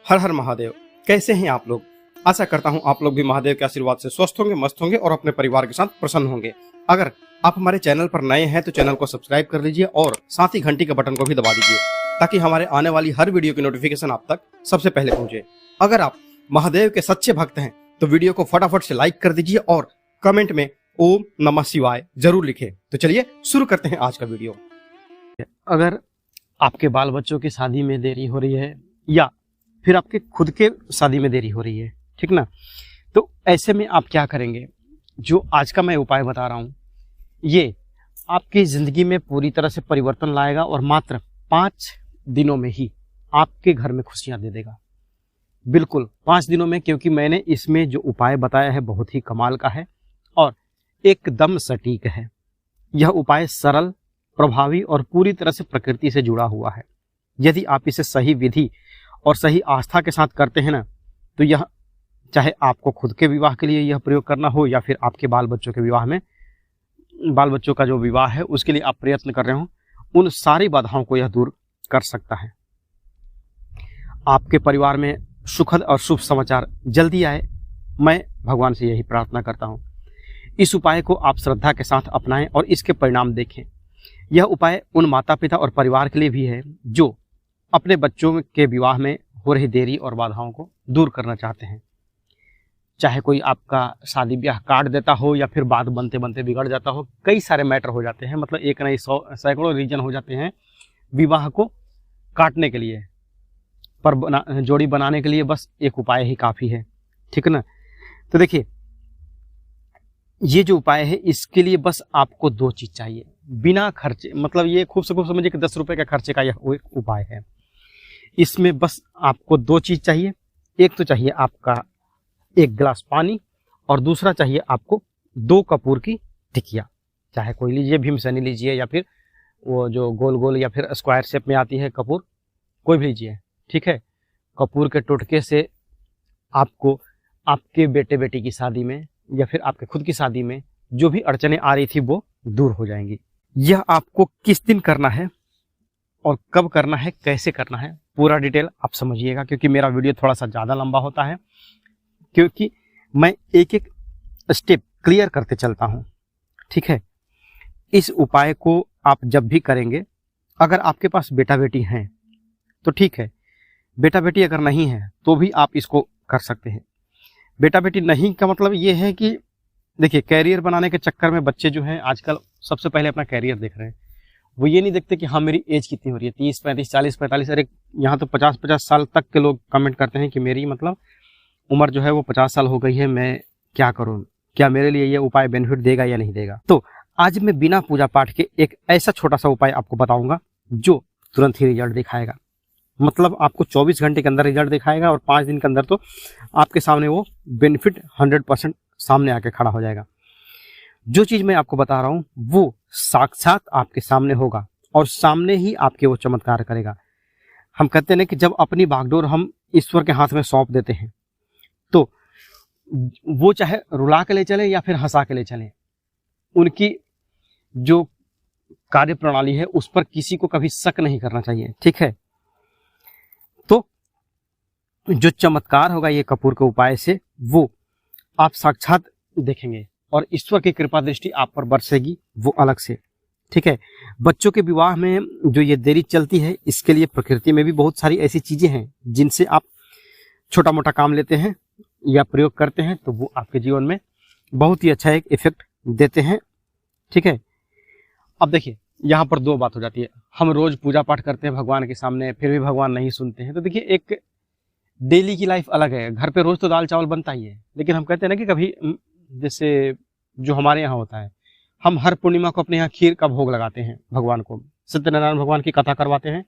हर हर महादेव। कैसे हैं आप लोग? आशा करता हूं आप लोग भी महादेव के आशीर्वाद से स्वस्थ होंगे, मस्त होंगे और अपने परिवार के साथ प्रसन्न होंगे। अगर आप हमारे चैनल पर नए हैं तो चैनल को सब्सक्राइब कर लीजिए और साथ ही घंटी के बटन को भी दबा दीजिए ताकि हमारे आने वाली हर वीडियो की नोटिफिकेशन आप तक सबसे पहले पहुंचे। अगर आप महादेव के सच्चे भक्त हैं तो वीडियो को फटाफट से लाइक कर दीजिए और कमेंट में ओम नमः शिवाय जरूर लिखें। तो चलिए शुरू करते हैं आज का वीडियो। अगर आपके बाल बच्चों की शादी में देरी हो रही है या फिर आपके खुद के शादी में देरी हो रही है, ठीक ना, तो ऐसे में आप क्या करेंगे? जो आज का मैं उपाय बता रहा हूँ ये आपकी ज़िंदगी में पूरी तरह से परिवर्तन लाएगा और मात्र 5 दिनों में ही आपके घर में खुशियाँ दे देगा। बिल्कुल 5 दिनों में, क्योंकि मैंने इसमें जो उपाय बताया है बहुत ही कमाल का है और एकदम सटीक है। यह उपाय सरल, प्रभावी और पूरी तरह से प्रकृति से जुड़ा हुआ है। यदि आप इसे सही विधि और सही आस्था के साथ करते हैं ना, तो यह चाहे आपको खुद के विवाह के लिए यह प्रयोग करना हो या फिर आपके बाल बच्चों के विवाह में, बाल बच्चों का जो विवाह है उसके लिए आप प्रयत्न कर रहे हो, उन सारी बाधाओं को यह दूर कर सकता है। आपके परिवार में सुखद और शुभ समाचार जल्दी आए, मैं भगवान से यही प्रार्थना करता हूँ। इस उपाय को आप श्रद्धा के साथ अपनाएं और इसके परिणाम देखें। यह उपाय उन माता पिता और परिवार के लिए भी है जो अपने बच्चों के विवाह में हो रही देरी और बाधाओं को दूर करना चाहते हैं। चाहे कोई आपका शादी ब्याह काट देता हो या फिर बात बनते बनते बिगड़ जाता हो, कई सारे मैटर हो जाते हैं, मतलब एक नहीं 100 सैकड़ों रीजन हो जाते हैं विवाह को काटने के लिए, पर जोड़ी बनाने के लिए बस एक उपाय ही काफ़ी है, ठीक ना। तो देखिए, ये जो उपाय है इसके लिए बस आपको 2 चीज़ चाहिए बिना खर्चे, मतलब ये खूब से खूब समझिए कि 10 रुपये का खर्चे का यह एक उपाय है। इसमें बस आपको 2 चीज़ चाहिए। एक तो चाहिए आपका 1 गिलास पानी और दूसरा चाहिए आपको 2 कपूर की टिकिया। चाहे कोई लीजिए, भीमसेनी लीजिए या फिर वो जो गोल गोल या फिर स्क्वायर शेप में आती है कपूर, कोई भी लीजिए, ठीक है। कपूर के टोटके से आपको आपके बेटे बेटी की शादी में या फिर आपके खुद की शादी में जो भी अड़चनें आ रही थी वो दूर हो जाएंगी। यह आपको किस दिन करना है और कब करना है, कैसे करना है, पूरा डिटेल आप समझिएगा, क्योंकि मेरा वीडियो थोड़ा सा ज़्यादा लंबा होता है, क्योंकि मैं एक एक स्टेप क्लियर करते चलता हूँ, ठीक है। इस उपाय को आप जब भी करेंगे, अगर आपके पास बेटा बेटी हैं तो ठीक है, बेटा बेटी अगर नहीं है तो भी आप इसको कर सकते हैं। बेटा बेटी नहीं का मतलब ये है कि देखिए, कैरियर बनाने के चक्कर में बच्चे जो हैं आजकल सबसे पहले अपना कैरियर देख रहे हैं। वो ये नहीं देखते कि हाँ मेरी एज कितनी हो रही है, 30, 35, 40, 45, अरे यहाँ तो 50 साल तक के लोग कमेंट करते हैं कि मेरी मतलब उम्र जो है वो 50 साल हो गई है, मैं क्या करूँ, क्या मेरे लिए ये उपाय बेनिफिट देगा या नहीं देगा। तो आज मैं बिना पूजा पाठ के एक ऐसा छोटा सा उपाय आपको बताऊँगा जो तुरंत ही रिजल्ट दिखाएगा। मतलब आपको 24 घंटे के अंदर रिजल्ट दिखाएगा और 5 दिन के अंदर तो आपके सामने वो बेनिफिट 100% सामने आके खड़ा हो जाएगा। जो चीज़ मैं आपको बता रहा हूँ वो साक्षात आपके सामने होगा और सामने ही आपके वो चमत्कार करेगा। हम कहते हैं ना कि जब अपनी बागडोर हम ईश्वर के हाथ में सौंप देते हैं तो वो चाहे रुला के ले चले या फिर हंसा के ले चले, उनकी जो कार्य प्रणाली है उस पर किसी को कभी शक नहीं करना चाहिए, ठीक है। तो जो चमत्कार होगा ये कपूर के उपाय से वो आप साक्षात देखेंगे और ईश्वर की कृपा दृष्टि आप पर बरसेगी, वो अलग से, ठीक है। बच्चों के विवाह में जो ये देरी चलती है, इसके लिए प्रकृति में भी बहुत सारी ऐसी चीज़ें हैं जिनसे आप छोटा मोटा काम लेते हैं या प्रयोग करते हैं तो वो आपके जीवन में बहुत ही अच्छा एक इफेक्ट देते हैं, ठीक है। अब देखिए, यहाँ पर 2 बात हो जाती है। हम रोज़ पूजा पाठ करते हैं भगवान के सामने, फिर भी भगवान नहीं सुनते हैं। तो देखिए, एक डेली की लाइफ अलग है। घर पे रोज़ तो दाल चावल बनता ही है, लेकिन हम कहते हैं ना कि कभी जैसे जो हमारे यहाँ होता है, हम हर पूर्णिमा को अपने यहाँ खीर का भोग लगाते हैं भगवान को, सत्यनारायण भगवान की कथा करवाते हैं,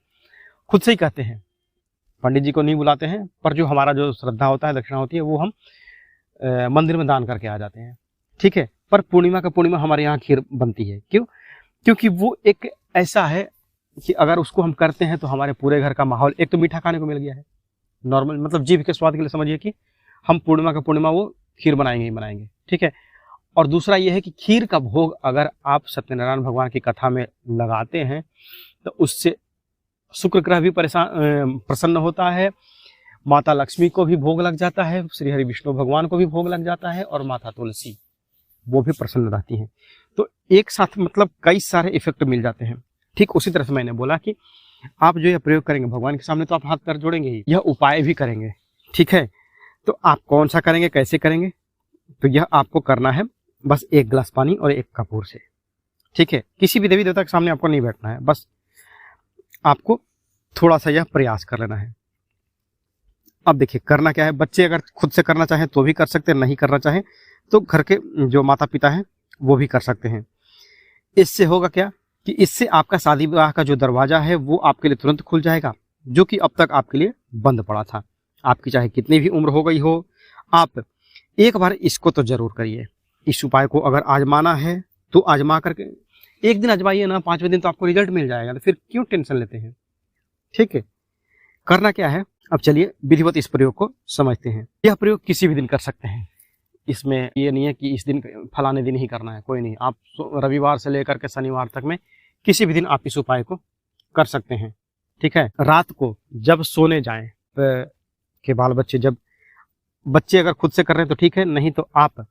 खुद से ही कहते हैं, पंडित जी को नहीं बुलाते हैं, पर जो हमारा जो श्रद्धा होता है, दक्षिणा होती है, वो हम मंदिर में दान करके आ जाते हैं, ठीक है। पर पूर्णिमा का पूर्णिमा हमारे यहाँ खीर बनती है। क्यों? क्योंकि वो एक ऐसा है कि अगर उसको हम करते हैं तो हमारे पूरे घर का माहौल, एक तो मीठा खाने को मिल गया है, नॉर्मल मतलब जीभ के स्वाद के लिए समझिए कि हम पूर्णिमा का पूर्णिमा वो खीर बनाएंगे ही बनाएंगे, ठीक है। और दूसरा ये है कि खीर का भोग अगर आप सत्यनारायण भगवान की कथा में लगाते हैं तो उससे शुक्र ग्रह भी प्रसन्न होता है, माता लक्ष्मी को भी भोग लग जाता है, श्री हरि विष्णु भगवान को भी भोग लग जाता है, और माता तुलसी वो भी प्रसन्न रहती हैं। तो एक साथ मतलब कई सारे इफेक्ट मिल जाते हैं। ठीक उसी तरह से मैंने बोला कि आप जो यह प्रयोग करेंगे भगवान के सामने तो आप हाथ पैर जोड़ेंगे ही, यह उपाय भी करेंगे। ठीक है, तो आप कौन सा करेंगे, कैसे करेंगे, तो यह आपको करना है बस 1 गिलास पानी और 1 कपूर से। ठीक है, किसी भी देवी देवता के सामने आपको नहीं बैठना है, बस आपको थोड़ा सा यह प्रयास कर लेना है। अब देखिए करना क्या है, बच्चे अगर खुद से करना चाहें तो भी कर सकते हैं, नहीं करना चाहें तो घर के जो माता पिता हैं वो भी कर सकते हैं। इससे होगा क्या कि इससे आपका शादी विवाह का जो दरवाजा है वो आपके लिए तुरंत खुल जाएगा, जो कि अब तक आपके लिए बंद पड़ा था। आपकी चाहे कितनी भी उम्र हो गई हो, आप एक बार इसको तो जरूर करिए। इस उपाय को अगर आजमाना है तो आजमा करके एक दिन आजमाइए ना, 5वें दिन तो आपको रिजल्ट मिल जाएगा, तो फिर क्यों टेंशन लेते हैं। ठीक है, करना क्या है, अब चलिए विधिवत इस प्रयोग को समझते हैं। यह प्रयोग किसी भी दिन कर सकते हैं, इसमें ये नहीं है कि इस दिन फलाने दिन ही करना है, कोई नहीं। आप रविवार से लेकर के शनिवार तक में किसी भी दिन आप इस उपाय को कर सकते हैं। ठीक है, रात को जब सोने जाएं के बाल बच्चे, जब बच्चे अगर खुद से कर रहे हैं तो ठीक है, नहीं तो आप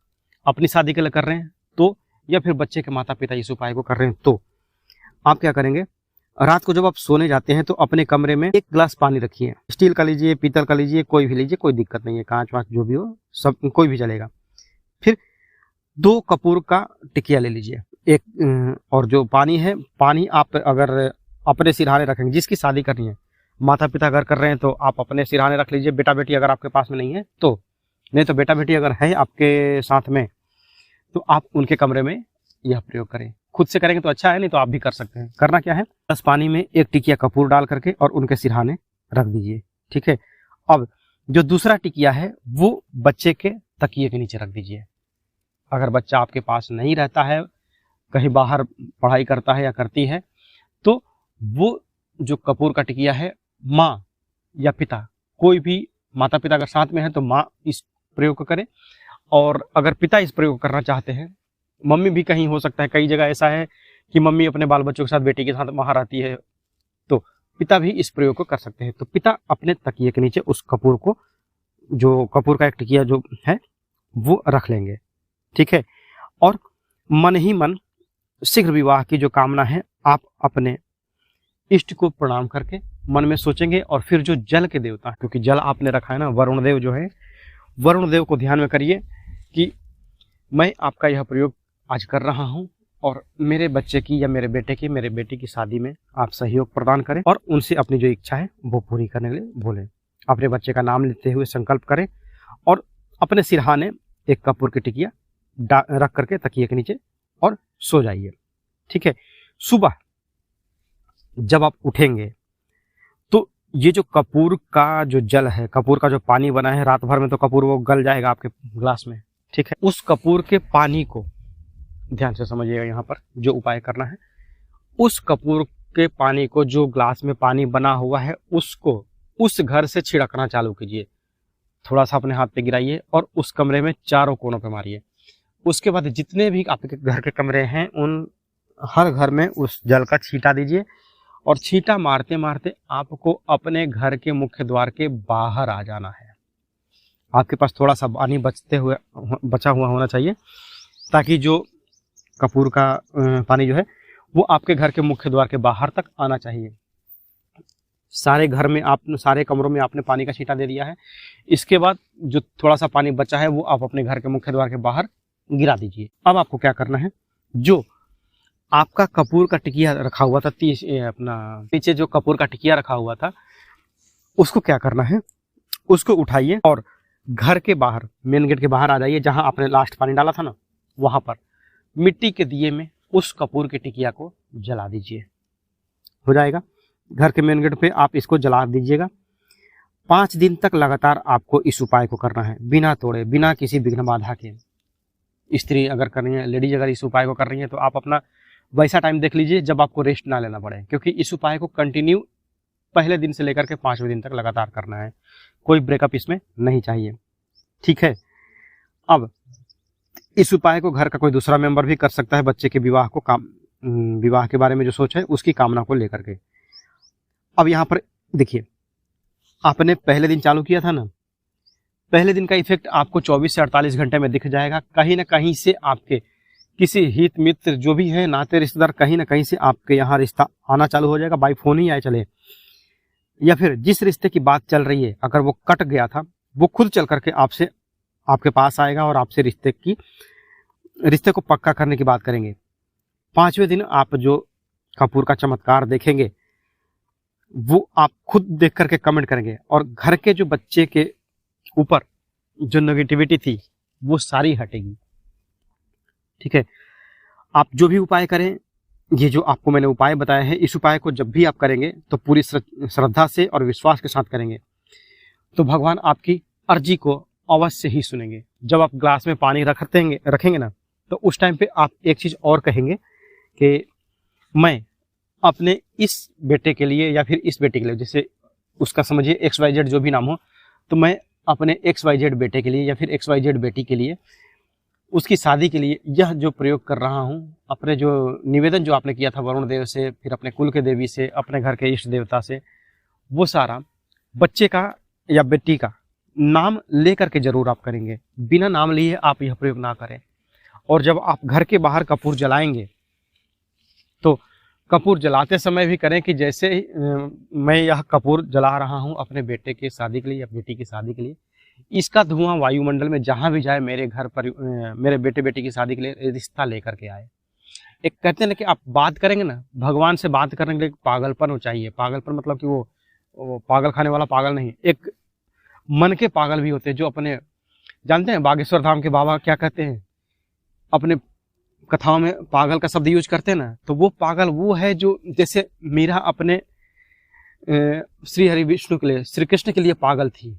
अपनी शादी के लिए कर रहे हैं तो, या फिर बच्चे के माता पिता इस उपाय को कर रहे हैं तो आप क्या करेंगे, रात को जब आप सोने जाते हैं तो अपने कमरे में 1 गिलास पानी रखिए। स्टील का लीजिए, पीतल का लीजिए, कोई भी लीजिए, कोई दिक्कत नहीं है, कांच वाच जो भी हो सब कोई भी चलेगा। फिर 2 कपूर का टिकिया ले लीजिए, और जो पानी है, पानी आप अगर अपने सिरहाने रखेंगे, जिसकी शादी करनी है, माता पिता अगर कर रहे हैं तो आप अपने सिरहाने रख लीजिए, बेटा बेटी अगर आपके पास में नहीं है तो, नहीं तो बेटा बेटी अगर है आपके साथ में तो आप उनके कमरे में यह प्रयोग करें। खुद से करेंगे तो अच्छा है, नहीं तो आप भी कर सकते हैं। करना क्या है, 10 पानी में 1 टिकिया कपूर डाल करके और उनके सिरहाने रख दीजिए। ठीक है, अब जो दूसरा टिकिया है वो बच्चे के तकिए के नीचे रख दीजिए। अगर बच्चा आपके पास नहीं रहता है, कहीं बाहर पढ़ाई करता है या करती है, तो वो जो कपूर का टिकिया है, माँ या पिता, कोई भी माता पिता अगर साथ में है तो माँ इस प्रयोग को करे, और अगर पिता इस प्रयोग करना चाहते हैं, मम्मी भी कहीं हो सकता है, कई जगह ऐसा है कि मम्मी अपने बाल बच्चों के साथ बेटी के साथ वहां रहती है, तो पिता भी इस प्रयोग को कर सकते हैं। तो पिता अपने तकिए के नीचे उस कपूर को, जो कपूर का एक टिकिया जो है वो रख लेंगे। ठीक है, और मन ही मन शीघ्र विवाह की जो कामना है आप अपने इष्ट को प्रणाम करके मन में सोचेंगे, और फिर जो जल के देवता, क्योंकि जल आपने रखा है ना, वरुण देव जो है, वरुण देव को ध्यान में करिए कि मैं आपका यह प्रयोग आज कर रहा हूं, और मेरे बच्चे की या मेरे बेटे की, मेरे बेटी की शादी में आप सहयोग प्रदान करें, और उनसे अपनी जो इच्छा है वो पूरी करने के लिए बोलें। अपने बच्चे का नाम लेते हुए संकल्प करें, और अपने सिरहाने 1 कपूर की टिकिया रख करके तकिए के नीचे और सो जाइए। ठीक है, सुबह जब आप उठेंगे तो ये जो कपूर का जो जल है, कपूर का जो पानी बना है, रात भर में तो कपूर वो गल जाएगा आपके ग्लास में। ठीक है, उस कपूर के पानी को ध्यान से समझिएगा, यहाँ पर जो उपाय करना है, उस कपूर के पानी को, जो ग्लास में पानी बना हुआ है, उसको उस घर से छिड़कना चालू कीजिए। थोड़ा सा अपने हाथ पे गिराइए और उस कमरे में चारों कोनों पे मारिए। उसके बाद जितने भी आपके घर के कमरे हैं, उन हर घर में उस जल का छींटा दीजिए, और छींटा मारते मारते आपको अपने घर के मुख्य द्वार के बाहर आ जाना है। आपके पास थोड़ा सा पानी बचा हुआ होना चाहिए, ताकि जो कपूर का पानी जो है वो आपके घर के मुख्य द्वार के बाहर तक आना चाहिए। सारे घर में सारे कमरों में आपने पानी का छींटा दे दिया है। इसके बाद जो थोड़ा सा पानी बचा है वो आप अपने घर के मुख्य द्वार के बाहर गिरा दीजिए। अब आपको क्या करना है, जो आपका कपूर का टिकिया रखा हुआ था, नीचे जो कपूर का टिकिया रखा हुआ था, उसको क्या करना है, उसको उठाइए और घर के बाहर, मेन गेट के बाहर आ जाइए, जहां आपने लास्ट पानी डाला था ना, वहां पर मिट्टी के दिए में उस कपूर के टिकिया को जला दीजिए। हो जाएगा, घर के मेन गेट पे आप इसको जला दीजिएगा। 5 दिन तक लगातार आपको इस उपाय को करना है, बिना तोड़े, बिना किसी विघ्न बाधा के। स्त्री अगर कर रही है, लेडीज अगर इस उपाय को कर रही है, तो आप अपना वैसा टाइम देख लीजिए जब आपको रेस्ट ना लेना पड़े, क्योंकि इस उपाय को कंटिन्यू पहले दिन से लेकर के 5वें दिन तक लगातार करना है। कोई ब्रेकअप इसमें नहीं चाहिए। ठीक है, अब इस उपाय को घर का कोई दूसरा मेंबर भी कर सकता है, बच्चे के विवाह के बारे में जो सोच है उसकी कामना को लेकर के। अब यहाँ पर देखिए, आपने पहले दिन चालू किया था ना, पहले दिन का इफेक्ट आपको 24 से 48 घंटे में दिख जाएगा। कहीं ना कहीं से आपके किसी हित मित्र जो भी हैं, नाते रिश्तेदार, कहीं ना कहीं से आपके यहाँ रिश्ता आना चालू हो जाएगा। बाई फोन ही आए चले, या फिर जिस रिश्ते की बात चल रही है अगर वो कट गया था, वो खुद चल करके आपसे आपके पास आएगा और आपसे रिश्ते को पक्का करने की बात करेंगे। 5वें दिन आप जो कपूर का चमत्कार देखेंगे वो आप खुद देख करके कमेंट करेंगे, और घर के जो बच्चे के ऊपर जो नेगेटिविटी थी वो सारी हटेगी। ठीक है, आप जो भी उपाय करें, ये जो आपको मैंने उपाय बताए हैं, इस उपाय को जब भी आप करेंगे तो पूरी श्रद्धा से और विश्वास के साथ करेंगे तो भगवान आपकी अर्जी को अवश्य ही सुनेंगे। जब आप ग्लास में पानी रखेंगे ना, तो उस टाइम पे आप एक चीज़ और कहेंगे कि मैं अपने इस बेटे के लिए या फिर इस बेटे के लिए, जैसे उसका समझिए XYZ जो भी नाम हो, तो मैं अपने XYZ बेटे के लिए या फिर XYZ बेटी के लिए, उसकी शादी के लिए यह जो प्रयोग कर रहा हूँ, अपने जो निवेदन जो आपने किया था वरुण देव से, फिर अपने कुल के देवी से, अपने घर के इष्ट देवता से, वो सारा बच्चे का या बेटी का नाम ले करके जरूर आप करेंगे। बिना नाम लिए आप यह प्रयोग ना करें। और जब आप घर के बाहर कपूर जलाएंगे तो कपूर जलाते समय भी करें कि जैसे मैं यह कपूर जला रहा हूं अपने बेटे की शादी के लिए या बेटी की शादी के लिए, इसका धुआं वायुमंडल में जहां भी जाए मेरे घर पर, मेरे बेटे बेटी की शादी के लिए रिश्ता लेकर के आए। एक कहते हैं ना कि आप बात करेंगे ना, भगवान से बात करने के लिए पागलपन हो चाहिए। पागलपन मतलब कि वो पागल खाने वाला पागल नहीं, एक मन के पागल भी होते हैं जो अपने, जानते हैं बागेश्वर धाम के बाबा क्या कहते हैं, अपने कथाओं में पागल का शब्द यूज करते हैं ना, तो वो पागल वो है जो जैसे मीरा अपने श्री हरि विष्णु के लिए, श्री कृष्ण के लिए पागल थी,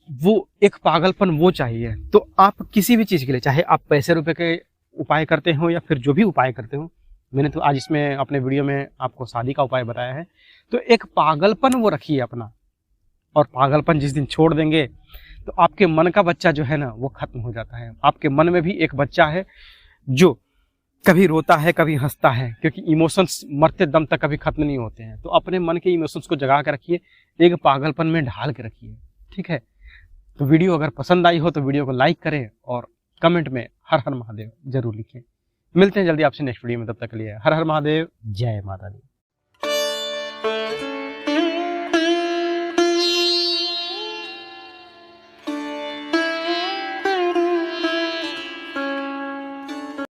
वो एक पागलपन वो चाहिए। तो आप किसी भी चीज़ के लिए, चाहे आप पैसे रुपए के उपाय करते हो या फिर जो भी उपाय करते हो, मैंने तो आज इसमें अपने वीडियो में आपको शादी का उपाय बताया है, तो एक पागलपन वो रखिए अपना। और पागलपन जिस दिन छोड़ देंगे तो आपके मन का बच्चा जो है ना वो खत्म हो जाता है। आपके मन में भी एक बच्चा है जो कभी रोता है कभी हंसता है, क्योंकि इमोशंस मरते दम तक कभी खत्म नहीं होते हैं। तो अपने मन के इमोशंस को जगा के रखिए, एक पागलपन में ढाल के रखिए। ठीक है, तो वीडियो अगर पसंद आई हो तो वीडियो को लाइक करें और कमेंट में हर हर महादेव जरूर लिखें। मिलते हैं जल्दी आपसे नेक्स्ट वीडियो में, तब तक के लिए हर हर महादेव, जय माता दी।